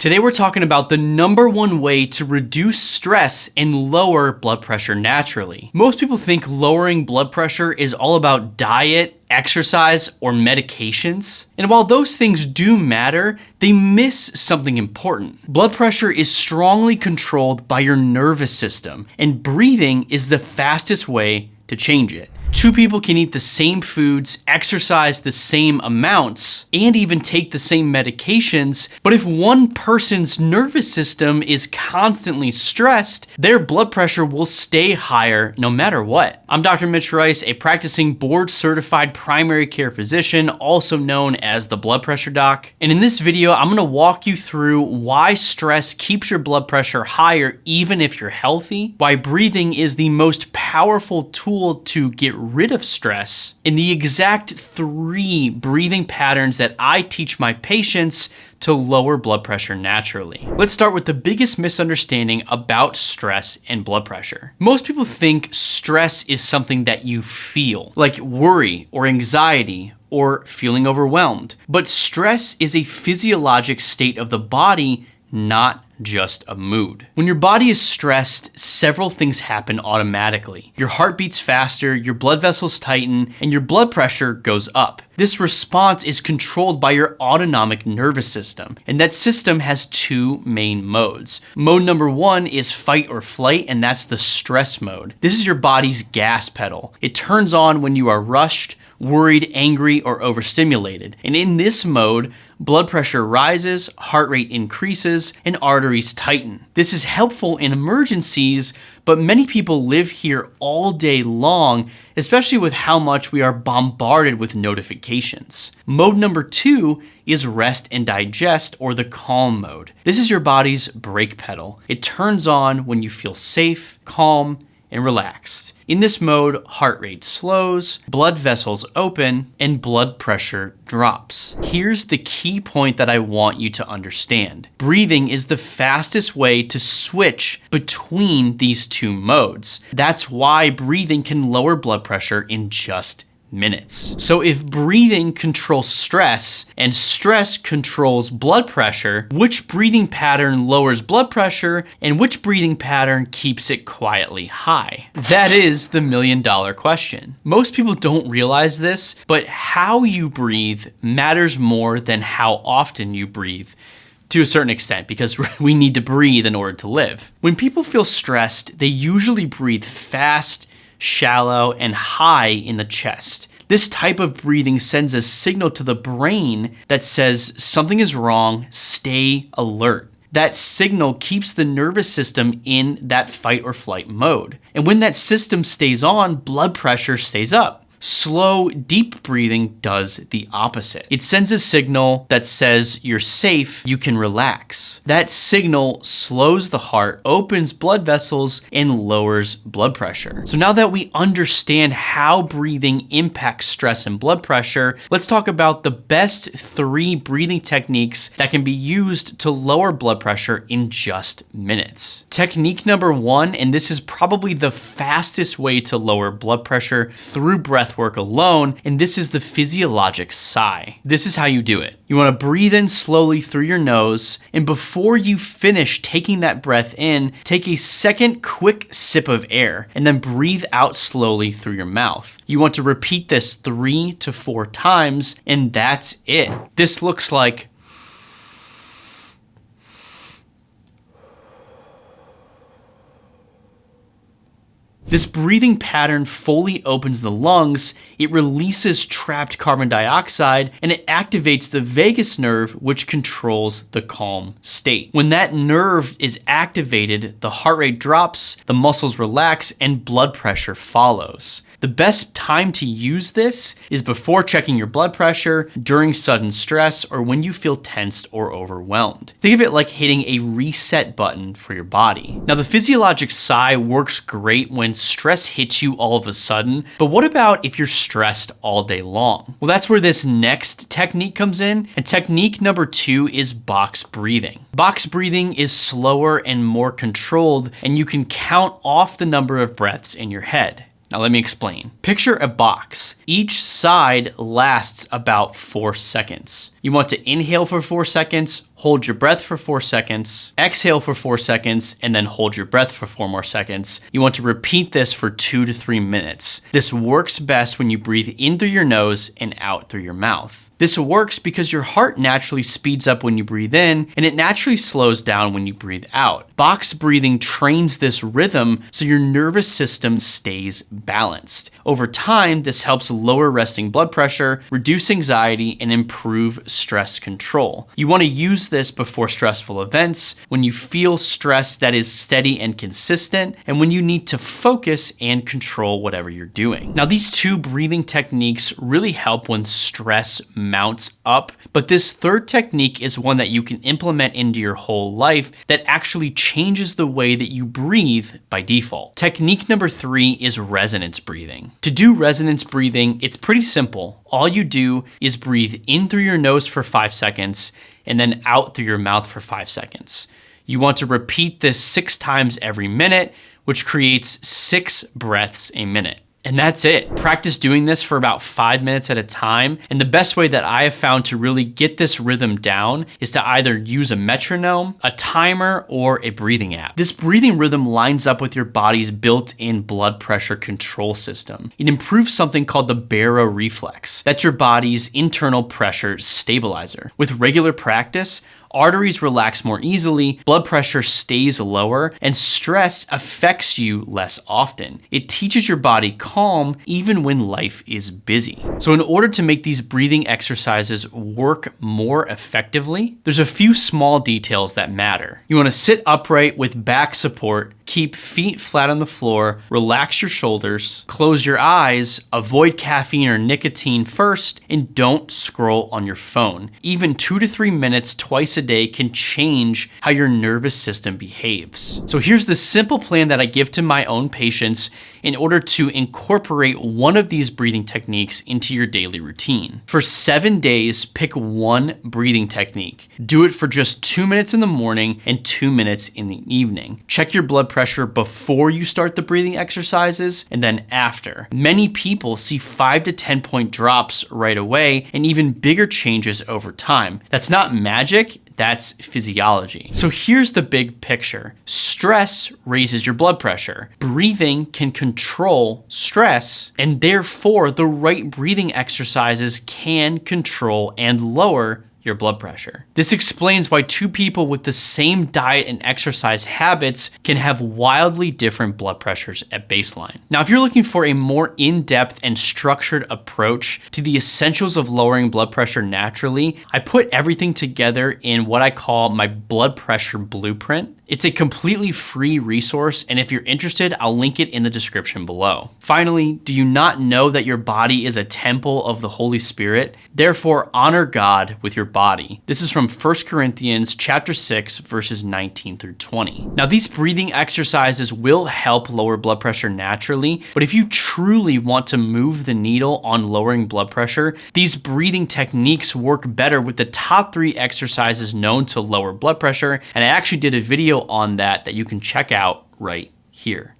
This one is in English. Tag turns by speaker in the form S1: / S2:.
S1: Today we're talking about the #1 way to reduce stress and lower blood pressure naturally. Most people think lowering blood pressure is all about diet, exercise, or medications. And while those things do matter, they miss something important. Blood pressure is strongly controlled by your nervous system, and breathing is the fastest way to change it. Two people can eat the same foods, exercise the same amounts, and even take the same medications, but if one person's nervous system is constantly stressed, their blood pressure will stay higher no matter what. I'm Dr. Mitch, a practicing board-certified primary care physician, also known as the blood pressure doc. And in this video, I'm gonna walk you through why stress keeps your blood pressure higher even if you're healthy, why breathing is the most powerful tool to get rid of stress, and the exact 3 breathing patterns that I teach my patients to lower blood pressure naturally. Let's start with the biggest misunderstanding about stress and blood pressure. Most people think stress is something that you feel, like worry or anxiety or feeling overwhelmed. But stress is a physiologic state of the body, not just a mood. When your body is stressed, several things happen automatically. Your heart beats faster, your blood vessels tighten, and your blood pressure goes up. This response is controlled by your autonomic nervous system, and that system has 2 main modes. Mode number 1 is fight or flight, and that's the stress mode. This is your body's gas pedal. It turns on when you are rushed, worried, angry, or overstimulated. And in this mode, blood pressure rises, heart rate increases, and arteries tighten. This is helpful in emergencies, but many people live here all day long, especially with how much we are bombarded with notifications. Mode number 2 is rest and digest, or the calm mode. This is your body's brake pedal. It turns on when you feel safe, calm, and relaxed. In this mode, heart rate slows, blood vessels open, and blood pressure drops. Here's the key point that I want you to understand. Breathing is the fastest way to switch between these 2 modes. That's why breathing can lower blood pressure in just minutes. So if breathing controls stress and stress controls blood pressure, which breathing pattern lowers blood pressure and which breathing pattern keeps it quietly high? That is the $1,000,000 question. Most people don't realize this, but how you breathe matters more than how often you breathe. To a certain extent, because we need to breathe in order to live. When people feel stressed, they usually breathe fast, shallow, and high in the chest. This type of breathing sends a signal to the brain that says something is wrong, stay alert. That signal keeps the nervous system in that fight or flight mode. And when that system stays on, blood pressure stays up. Slow, deep breathing does the opposite. It sends a signal that says you're safe, you can relax. That signal slows the heart, opens blood vessels, and lowers blood pressure. So now that we understand how breathing impacts stress and blood pressure, let's talk about the best 3 breathing techniques that can be used to lower blood pressure in just minutes. Technique number 1, and this is probably the fastest way to lower blood pressure through breath work alone, and this is the physiologic sigh. This is how you do it. You want to breathe in slowly through your nose, and before you finish taking that breath in, take a second quick sip of air, and then breathe out slowly through your mouth. You want to repeat this 3 to 4 times, and that's it. This looks like this breathing pattern fully opens the lungs, it releases trapped carbon dioxide, and it activates the vagus nerve, which controls the calm state. When that nerve is activated, the heart rate drops, the muscles relax, and blood pressure follows. The best time to use this is before checking your blood pressure, during sudden stress, or when you feel tensed or overwhelmed. Think of it like hitting a reset button for your body. Now, the physiologic sigh works great when stress hits you all of a sudden, but what about if you're stressed all day long? Well, that's where this next technique comes in, and technique number 2 is box breathing. Box breathing is slower and more controlled, and you can count off the number of breaths in your head. Now let me explain. Picture a box. Each side lasts about 4 seconds. You want to inhale for 4 seconds, hold your breath for 4 seconds, exhale for 4 seconds, and then hold your breath for 4 more seconds. You want to repeat this for 2 to 3 minutes. This works best when you breathe in through your nose and out through your mouth. This works because your heart naturally speeds up when you breathe in, and it naturally slows down when you breathe out. Box breathing trains this rhythm so your nervous system stays balanced. Over time, this helps lower resting blood pressure, reduce anxiety, and improve stress control. You want to use this before stressful events, when you feel stress that is steady and consistent, and when you need to focus and control whatever you're doing. Now, these two breathing techniques really help when stress mounts up, but this third technique is one that you can implement into your whole life that actually changes the way that you breathe by default. Technique number 3 is resonance breathing. To do resonance breathing, it's pretty simple. All you do is breathe in through your nose for 5 seconds and then out through your mouth for 5 seconds. You want to repeat this 6 times every minute, which creates 6 breaths a minute. And that's it. Practice doing this for about 5 minutes at a time. And the best way that I have found to really get this rhythm down is to either use a metronome, a timer, or a breathing app. This breathing rhythm lines up with your body's built-in blood pressure control system. It improves something called the baroreflex. That's your body's internal pressure stabilizer. With regular practice, arteries relax more easily, blood pressure stays lower, and stress affects you less often. It teaches your body calm even when life is busy. So in order to make these breathing exercises work more effectively, there's a few small details that matter. You want to sit upright with back support, keep feet flat on the floor, relax your shoulders, close your eyes, avoid caffeine or nicotine first, and don't scroll on your phone. Even 2 to 3 minutes twice a day can change how your nervous system behaves. So here's the simple plan that I give to my own patients in order to incorporate one of these breathing techniques into your daily routine. For 7 days, pick one breathing technique. Do it for just 2 minutes in the morning and 2 minutes in the evening. Check your blood pressure before you start the breathing exercises and then after. Many people see 5 to 10 point drops right away and even bigger changes over time. That's not magic. That's physiology. So here's the big picture. Stress raises your blood pressure. Breathing can control stress, and therefore the right breathing exercises can control and lower your blood pressure. This explains why 2 people with the same diet and exercise habits can have wildly different blood pressures at baseline. Now, if you're looking for a more in-depth and structured approach to the essentials of lowering blood pressure naturally, I put everything together in what I call my blood pressure blueprint. It's a completely free resource, and if you're interested, I'll link it in the description below. Finally, do you not know that your body is a temple of the Holy Spirit? Therefore, honor God with your body. This is from 1 Corinthians chapter 6, verses 19 through 20. Now, these breathing exercises will help lower blood pressure naturally, but if you truly want to move the needle on lowering blood pressure, these breathing techniques work better with the top 3 exercises known to lower blood pressure, and I actually did a video on that you can check out right here.